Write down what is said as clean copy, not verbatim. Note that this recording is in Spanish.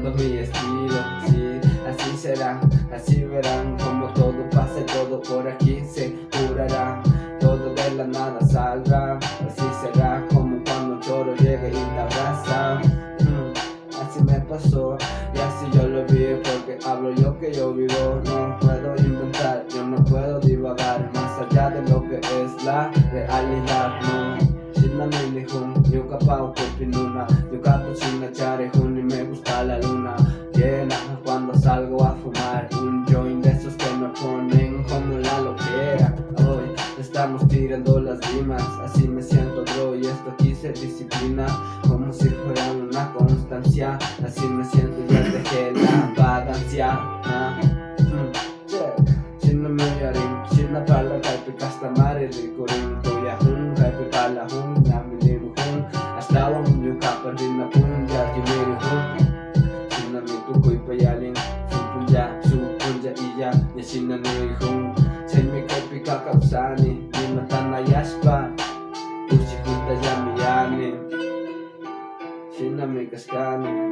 buscando mi estilo. Sí, así será, así verán como todo pase, todo por aquí se curará, todo de la nada saldrá. Así será como cuando un choro llegue y te abraza. Así me pasó y así yo lo vi, porque hablo yo que yo vivo. No puedo inventar, yo no puedo divagar más allá de lo que es la realidad. No, Shinamini Hun, Yuka Pau Kupinuna, Yuka Puchina Chare Hun, y me gusta la luna llena cuando salgo a fumar un joint de esos que me ponen como la loquera. Hoy estamos tirando las rimas, así me siento bro, y esto aquí se disciplina como si fuera una constancia. Así me siento, ya dejé la vagancia. Shinna me yarin, shinna pala kaipi kastamari rikurin kuya hun, kaipi pala hun, yaminin hun, hasta wang yuka pa rin na pun, yakimiri hun. Shinna mi tukoy payaling, supunja iya, ya shinna niri hun, sen mi kaipi kakapsani, di matanayash pa, ushi huta yamiyani. Shinna mi kaskani.